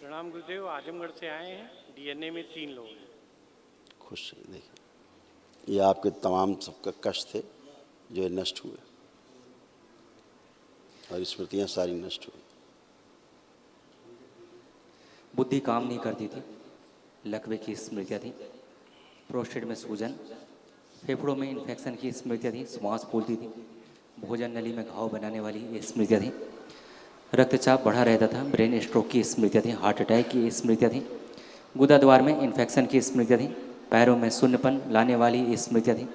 प्रणाम गुरुदेव, आजमगढ़ से आए हैं। डीएनए में 3 लोग हैं। खुश हैं। देखिए, ये आपके तमाम सबका कष्ट थे जो ये नष्ट हुए और स्मृतियाँ सारी नष्ट हुई। बुद्धि काम नहीं करती थी, लकवे की स्मृतियाँ थी, प्रोस्टेट में सूजन, फेफड़ों में इन्फेक्शन की स्मृतियाँ थी, श्वास फूलती थी, भोजन नली में घाव बनाने वाली ये स्मृतियाँ थी, रक्तचाप बढ़ा रहता था, ब्रेन स्ट्रोक की स्मृतियाँ थी, हार्ट अटैक की स्मृतियाँ थी, गुदा द्वार में इन्फेक्शन की स्मृतियाँ थी, पैरों में शून्यपन लाने वाली स्मृतियाँ थी,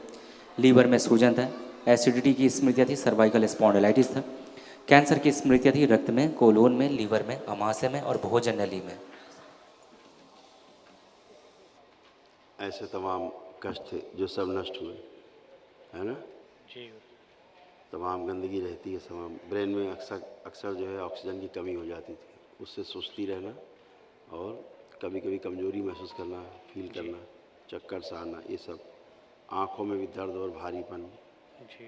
लीवर में सूजन था, एसिडिटी की स्मृतियाँ थी, सर्वाइकल स्पॉन्डिलाइटिस था, कैंसर की स्मृतियाँ थी, रक्त में, कोलोन में, लीवर में, अमाशय में और भोजन नली में। ऐसे तमाम कष्ट थे जो सब नष्ट हुए, है ना। जी। तमाम गंदगी रहती है, तमाम ब्रेन में अक्सर अक्सर जो है ऑक्सीजन की कमी हो जाती थी, उससे सुस्ती रहना और कभी कभी कमजोरी महसूस करना, फील करना, चक्कर सा आना, ये सब। आँखों में भी दर्द और भारीपन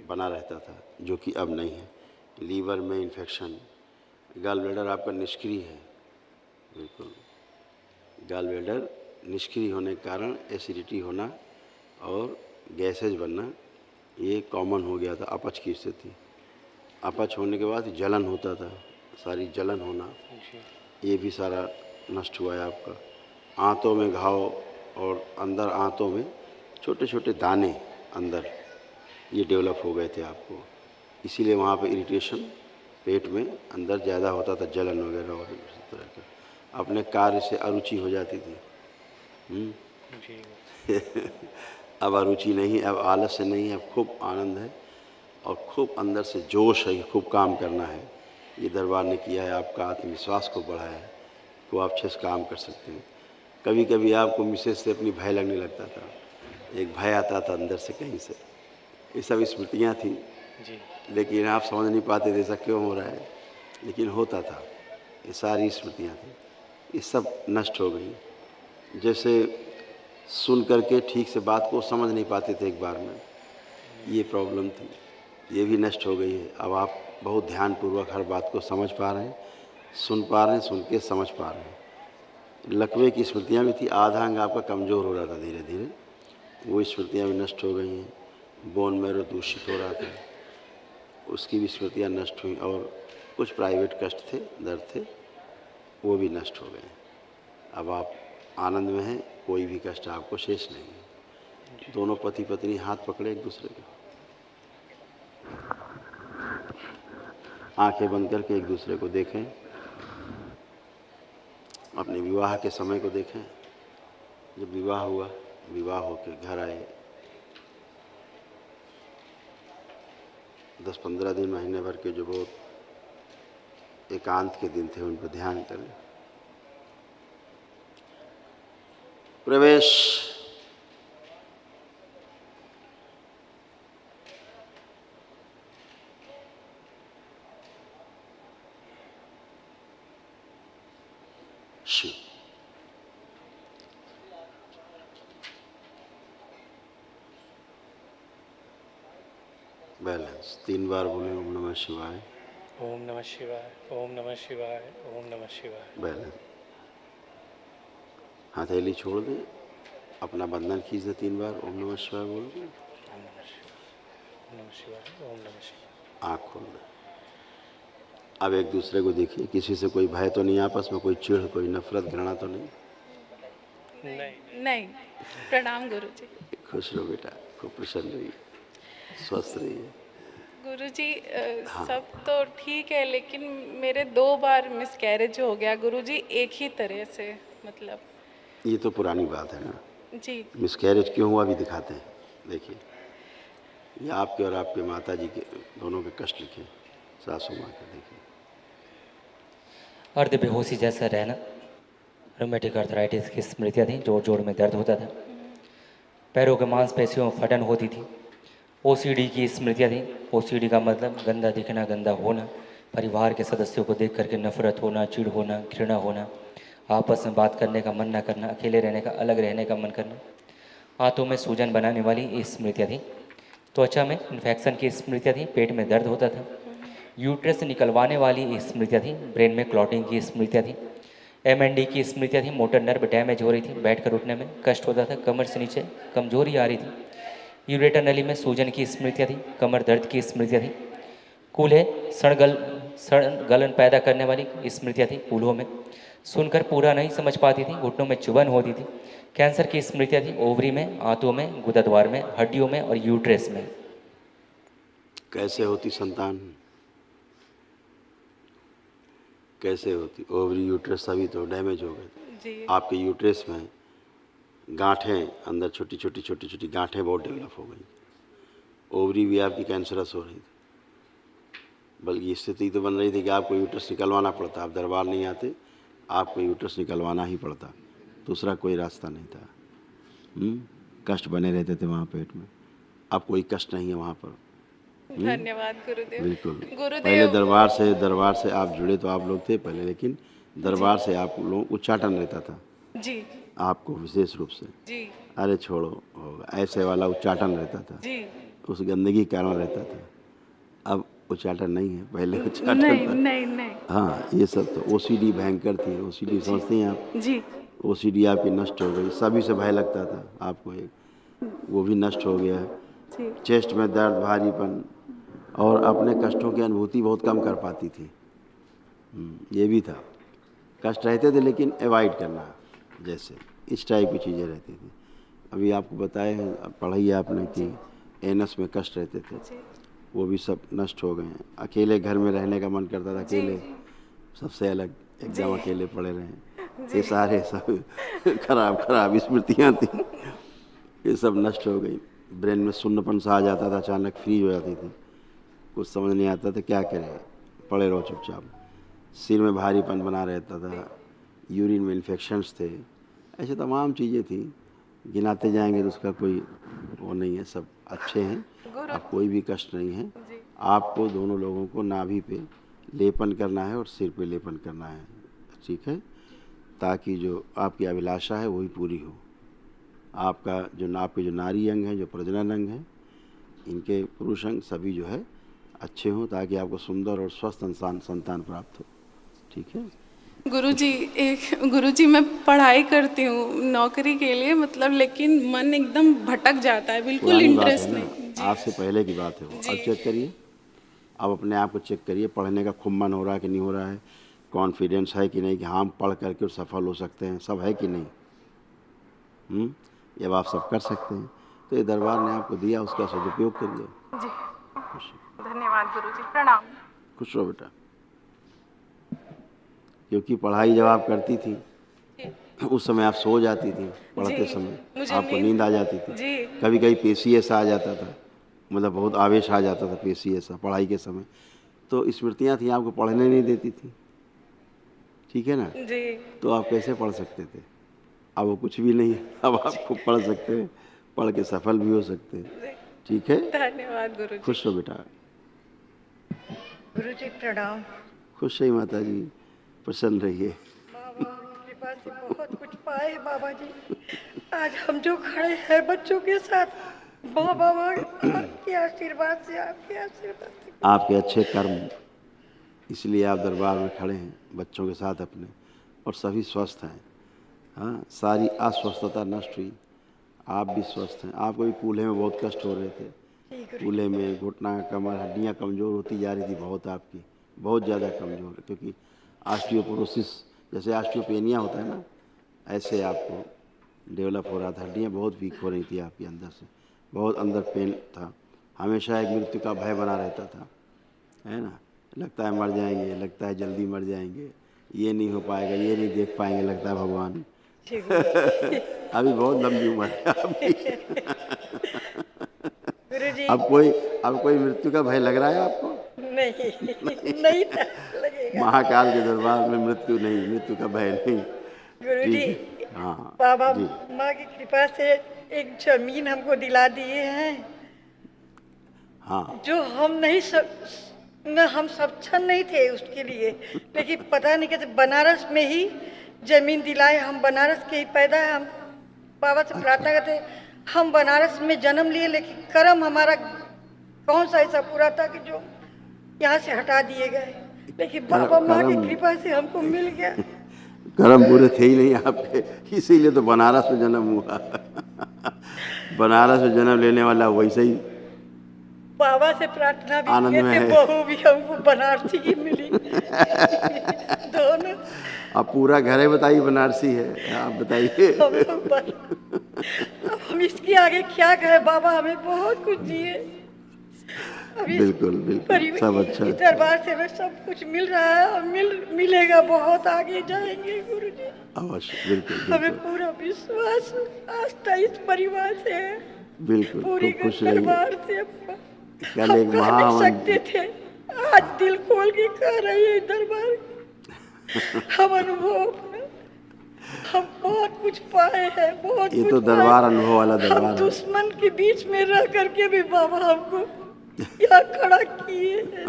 बना रहता था, जो कि अब नहीं है। लीवर में इन्फेक्शन, गॉल ब्लैडर आपका निष्क्रिय है, बिल्कुल। गॉल ब्लैडर निष्क्रिय होने के कारण एसिडिटी होना और गैसेज बनना ये कॉमन हो गया था। अपच की स्थिति, अपच होने के बाद जलन होता था, सारी जलन होना, ये भी सारा नष्ट हुआ है आपका। आंतों में घाव और अंदर आंतों में छोटे छोटे दाने अंदर ये डेवलप हो गए थे आपको, इसीलिए वहाँ पे इरिटेशन पेट में अंदर ज़्यादा होता था, जलन वगैरह और इस तरह का। अपने कार्य से अरुचि हो जाती थी। अब अरुचि नहीं, अब आलस्य नहीं है, अब खूब आनंद है और खूब अंदर से जोश है कि खूब काम करना है। ये दरबार ने किया है, आपका आत्मविश्वास को बढ़ाया है, तो आप अच्छे से काम कर सकते हैं। कभी कभी आपको मिसेज से अपनी भय लगने लगता था, एक भय आता था अंदर से कहीं से। ये सब स्मृतियाँ थी जी। लेकिन आप समझ नहीं पाते थे ऐसा क्यों हो रहा है, लेकिन होता था। ये सारी स्मृतियाँ थी, ये सब नष्ट हो गई। जैसे सुन करके ठीक से बात को समझ नहीं पाते थे एक बार में, ये प्रॉब्लम थी, ये भी नष्ट हो गई है। अब आप बहुत ध्यानपूर्वक हर बात को समझ पा रहे हैं, सुन पा रहे हैं, सुन के समझ पा रहे हैं। लकवे की स्मृतियाँ भी थी, आधा अंग आपका कमज़ोर हो रहा था धीरे धीरे, वो स्मृतियाँ भी नष्ट हो गई हैं। बोन मैरो दूषित हो रहा था, उसकी भी स्मृतियाँ नष्ट हुई। और कुछ प्राइवेट कष्ट थे, दर्द थे, वो भी नष्ट हो गए। अब आप आनंद में हैं, कोई भी कष्ट आपको शेष नहीं है। दोनों पति पत्नी हाथ पकड़े एक दूसरे के, आंखें बंद करके एक दूसरे को देखें, अपने विवाह के समय को देखें। जब विवाह हुआ, विवाह होके घर आए, 10-15 दिन, महीने भर के जो बहुत एकांत के दिन थे, उन पर ध्यान करें। प्रवेश। शिव। बैलेंस। 3 बार बोले ओम नमः शिवाय। ओम नमः शिवाय, ओम नमः शिवाय, ओम नमः शिवाय। बैलेंस। हथेली छोड़ दें, अपना बंधन खींच दें, 3 बार ओम नमः शिवाय बोल दें। ओम नमः शिवाय, ओम नमः शिवाय, ओम नमः शिवाय। आँख खोल दें। अब एक दूसरे को देखिए, किसी से कोई भय तो नहीं, आपस में कोई चिढ़, कोई नफरत, घृणा तो नहीं? नहीं। प्रणाम गुरुजी। खुश रहो बेटा, खूब प्रसन्न रहिए, स्वस्थ रहिए। गुरुजी, हाँ। सब तो ठीक है, लेकिन मेरे 2 बार मिसकैरेज हो गया गुरुजी, एक ही तरह से, मतलब। ये तो पुरानी बात है ना। जी। मिसकैरेज क्यों हुआ भी दिखाते हैं, देखिए। ये आपके और आपके माता जी के दोनों के कष्ट लिखे, सासू माँ के, देखिए। अर्ध बेहोशी जैसा रहना, रोमेटिक अर्थराइटिस की स्मृतियाँ थी, जोड़ जोड़ में दर्द होता था, पैरों के मांसपेशियों में फटन होती थी, ओसीडी की स्मृतियाँ थी। ओसीडी का मतलब गंदा दिखना, गंदा होना, परिवार के सदस्यों को देख करके नफरत होना, चिढ़ होना, घृणा होना, आपस में बात करने का मन न करना, अकेले रहने का, अलग रहने का मन करना, हाथों में सूजन बनाने वाली ये स्मृतियाँ थी। त्वचा में इन्फेक्शन की स्मृतियाँ थी, पेट में दर्द होता था, यूट्रस से निकलवाने वाली स्मृतियाँ थी, ब्रेन में क्लॉटिंग की स्मृतियाँ थी, MND की स्मृतियाँ थी, मोटर नर्व डैमेज हो रही थी, बैठकर उठने में कष्ट होता था, कमर से नीचे कमजोरी आ रही थी, यूरेटर नली में सूजन की स्मृतियाँ थी, कमर दर्द की स्मृतियाँ थी, कूल्हे सड़ गलन पैदा करने वाली स्मृतियाँ थी कूल्हों में, सुनकर पूरा नहीं समझ पाती थी, घुटनों में चुभन होती थी, कैंसर की स्मृतियाँ थी ओवरी में, आंतों में, गुदाद्वार में, हड्डियों में और यूट्रेस में। कैसे होती संतान, कैसे होती ओवरी यूट्रस सभी तो डैमेज हो गए थे। जी आपके यूट्रस में गांठें अंदर छोटी छोटी गांठें बहुत डेवलप हो गई, ओवरी भी आपकी कैंसरस हो रही थी, बल्कि स्थिति तो बन रही थी कि आपको यूट्रस निकलवाना पड़ता, आप दरबार नहीं आते, आपको यूट्रस निकलवाना ही पड़ता, दूसरा कोई रास्ता नहीं था। कष्ट बने रहते थे वहाँ पेट में, अब कोई कष्ट नहीं है वहाँ पर। धन्यवाद गुरुदेव। बिल्कुल, पहले गुरुदेव दरबार से आप जुड़े तो आप लोग थे पहले, लेकिन दरबार से आप लोगों को उच्चाटन रहता था जी आपको विशेष रूप से। जी अरे छोड़ो, होगा ऐसे वाला उच्चाटन रहता था, जी उस गंदगी के कारण रहता था। अब उच्चाटन नहीं है, पहले उच्चाटन नहीं था। नहीं नहीं हाँ, ये सब तो OCD भयंकर थी, OCD समझते हैं आप, जी OCD आपकी नष्ट हो गई, सभी से भय लगता था आपको, एक वो भी नष्ट हो गया है। जी चेस्ट में दर्द, भारीपन और अपने कष्टों की अनुभूति बहुत कम कर पाती थी। ये भी था, कष्ट रहते थे लेकिन अवॉइड करना, जैसे इस टाइप की चीज़ें रहती थी। अभी आपको बताए हैं, पढ़ाई आपने कि एनस में कष्ट रहते थे, जी वो भी सब नष्ट हो गए हैं। अकेले घर में रहने का मन करता था, अकेले सबसे अलग एकदम अकेले पड़े रहें, ये सारे सब खराब स्मृतियाँ थी, ये सब नष्ट हो गई। ब्रेन में सुन्नपन सा आ जाता था, अचानक फ्रीज हो जाती थी, कुछ समझ नहीं आता था क्या करें, पड़े रहो चुपचाप। सिर में भारीपन बना रहता था, यूरिन में इन्फेक्शंस थे, ऐसे तमाम चीज़ें थी, गिनाते जाएंगे तो उसका कोई वो नहीं है, सब अच्छे हैं, अब कोई भी कष्ट नहीं है। आपको दोनों लोगों को नाभि पे लेपन करना है और सिर पे लेपन करना है, ठीक है, ताकि जो आपकी अभिलाषा है वही पूरी हो। आपका आपके जो नारी अंग है, जो प्रजनन अंग है, इनके पुरुष अंग सभी जो है अच्छे हों, ताकि आपको सुंदर और स्वस्थ संतान प्राप्त हो, ठीक है। गुरुजी मैं पढ़ाई करती हूँ नौकरी के लिए, मतलब लेकिन मन एकदम भटक जाता है, बिल्कुल पुरानी बात इंटरेस्ट है नहीं। ना, आज से पहले की बात है वो। अब चेक करिए, अब अपने आप को चेक करिए, पढ़ने का खूब मन हो रहा है कि नहीं हो रहा है, कॉन्फिडेंस है कि नहीं कि हाँ हम पढ़ करके सफल हो सकते हैं, सब है कि नहीं। ये अब आप सब कर सकते हैं, तो ये दरबार ने आपको दिया, उसका सदुपयोग करिए। जी खुश धन्यवाद गुरुजी, प्रणाम। खुश रहो बेटा, क्योंकि पढ़ाई जब आप करती थी उस समय आप सो जाती थी, पढ़ते समय आपको नींद आ जाती थी, जी कभी कभी पेशी ऐसा आ जाता था, मतलब बहुत आवेश आ जाता था पेशी ऐसा पढ़ाई के समय, तो स्मृतियाँ थी आपको पढ़ने नहीं देती थी, ठीक है ना, जी तो आप कैसे पढ़ सकते थे। अब वो कुछ भी नहीं है, अब आपको पढ़ सकते हैं, पढ़ के सफल भी हो सकते हैं, ठीक है। धन्यवाद गुरुजी। खुश रहो बेटा। गुरुजी प्रणाम। खुश रहिए माता जी, प्रसन्न रहिए। बाबा की कृपा से बहुत कुछ पाए बाबा जी, आज हम जो खड़े हैं बच्चों के साथ, बाबा आपके आशीर्वाद से, आपके आशीर्वाद से, आपके अच्छे कर्म, इसलिए आप दरबार में खड़े हैं बच्चों के साथ अपने, और सभी स्वस्थ हैं। हाँ, सारी अस्वस्थता नष्ट हुई, आप भी स्वस्थ हैं। आपको भी कूल्हे में बहुत कष्ट हो रहे थे, कूल्हे में घुटना, कमर, हड्डियाँ कमज़ोर होती जा रही थी बहुत, आपकी बहुत ज़्यादा कमज़ोर, क्योंकि ऑस्टियोपोरोसिस जैसे ऑस्टियोपेनिया होता है ना, ऐसे आपको डेवलप हो रहा था, हड्डियाँ बहुत वीक हो रही थी आपके अंदर से, बहुत अंदर पेन था, हमेशा एक मृत्यु का भय बना रहता था, है ना, लगता है मर जाएंगे, लगता है जल्दी मर जाएंगे, ये नहीं हो पाएगा, ये नहीं देख पाएंगे, लगता है भगवान। अभी बहुत लंबी उम्र है आपकी। गुरुजी अब कोई मृत्यु का भय लग रहा है आपको? नहीं था, लगेगा। महाकाल के दरबार में मृत्यु नहीं, मृत्यु का भय नहीं। गुरुजी ठीक है, हाँ बाबा जी। माँ की कृपा से एक जमीन हमको दिला दिए हैं, हाँ, जो हम सक्षम नहीं थे उसके लिए, लेकिन पता नहीं कैसे बनारस में ही जमीन दिलाए। हम बनारस के ही पैदा है, हम बाबा से प्रार्थना करते हैं, हम बनारस में जन्म लिए, लेकिन कर्म हमारा कौन सा ऐसा पूरा था कि जो यहाँ से हटा दिए गए, लेकिन बाबा माँ की कृपा से हमको मिल गया। कर्म पूरे थे ही नहीं आपके, इसीलिए तो बनारस में जन्म हुआ। बनारस में जन्म लेने वाला वैसे ही बाबा से प्रार्थना भी आनंद किए में थे, है। बहू भी हमको बनारसी की मिली। दोनों अब पूरा घर है, बताइए बनारसी है, आप बताइए। हम लोग अब हम इसके आगे क्या कहें, बाबा हमें बहुत कुछ दिए। अभी बिल्कुल बिल्कुल, सब अच्छा इस है। दरबार से हमें सब कुछ मिल रहा है और मिलेगा, बहुत आगे जाएंगे गुरुजी। अवश्य, बिल्कुल हमें बिल्कुल पूरा विश्वास आस्था इस परिवार से है, बिल्कुल। पूरी खूब खुश रहिए। दरबार से कल हम एक कह नहीं महाहवन, सकते थे, आज दिल खोल के कह रही है दरबार। हम अनुभव अपना, हम बहुत कुछ पाए हैं, बहुत ये कुछ तो पाए। दरबार अनुभव वाला हम दरबार है। दुश्मन के बीच में रह करके भी बाबा हमको यहाँ खड़ा किए हैं।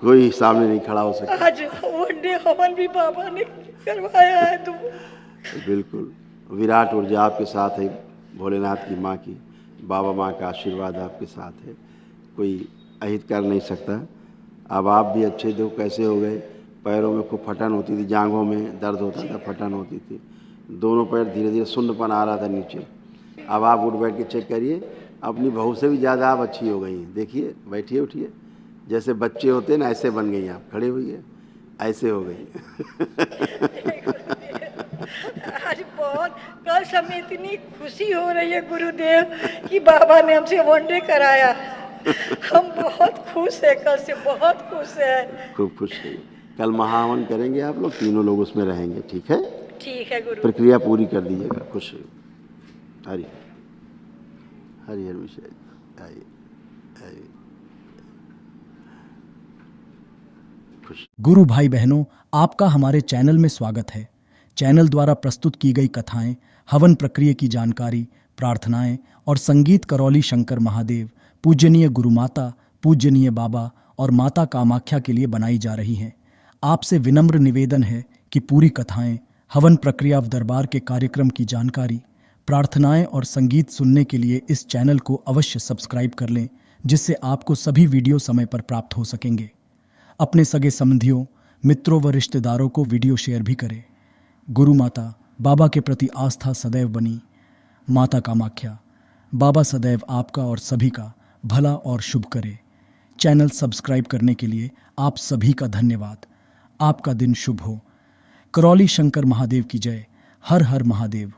कोई सामने नहीं खड़ा हो सकता। आज वनडे हवन भी बाबा ने करवाया है। तो बिल्कुल विराट ऊर्जा आपके साथ है, भोलेनाथ की माँ की, बाबा माँ का आशीर्वाद आपके साथ है, कोई अहित कर नहीं सकता। अब आप भी अच्छे देखो कैसे हो गए, पैरों में खूब फटन होती थी, जांघों में दर्द होता था, फटन होती थी, दोनों पैर धीरे धीरे सुन्नपन आ रहा था नीचे। अब आप उठ बैठ के चेक करिए, अपनी बहू से भी ज़्यादा आप अच्छी हो गई हैं। देखिए, बैठिए उठिए, जैसे बच्चे होते हैं ना ऐसे बन गई आप, खड़े हुई ऐसे हो गई। आज बहुत कल समय इतनी खुशी हो रही है गुरुदेव कि बाबा ने हमसे वनडे कराया। हम बहुत खुश है, कल से बहुत खुश है। खूब खुश रहिए। कल महाहवन करेंगे, आप लोग तीनों लोग उसमें रहेंगे, ठीक है? ठीक है गुरु। प्रक्रिया पूरी कर दीजिएगा। खुश रहिए। हरि हरि हर विषय हरि हरि। खुश। गुरु भाई बहनों, आपका हमारे चैनल में स्वागत है। चैनल द्वारा प्रस्तुत की गई कथाएं, हवन प्रक्रिया की जानकारी, प्रार्थनाएं और संगीत करौली शंकर महादेव, पूजनीय गुरु माता, पूजनीय बाबा और माता कामाख्या के लिए बनाई जा रही हैं। आपसे विनम्र निवेदन है कि पूरी कथाएं, हवन प्रक्रिया दरबार के कार्यक्रम की जानकारी, प्रार्थनाएं और संगीत सुनने के लिए इस चैनल को अवश्य सब्सक्राइब कर लें, जिससे आपको सभी वीडियो समय पर प्राप्त हो सकेंगे। अपने सगे संबंधियों, मित्रों व रिश्तेदारों को वीडियो शेयर भी करें। गुरु माता, बाबा के प्रति आस्था सदैव बनी। माता कामाख्या, बाबा सदैव आपका और सभी का भला और शुभ करे। चैनल सब्सक्राइब करने के लिए आप सभी का धन्यवाद। आपका दिन शुभ हो। करौली शंकर महादेव की जय। हर हर महादेव।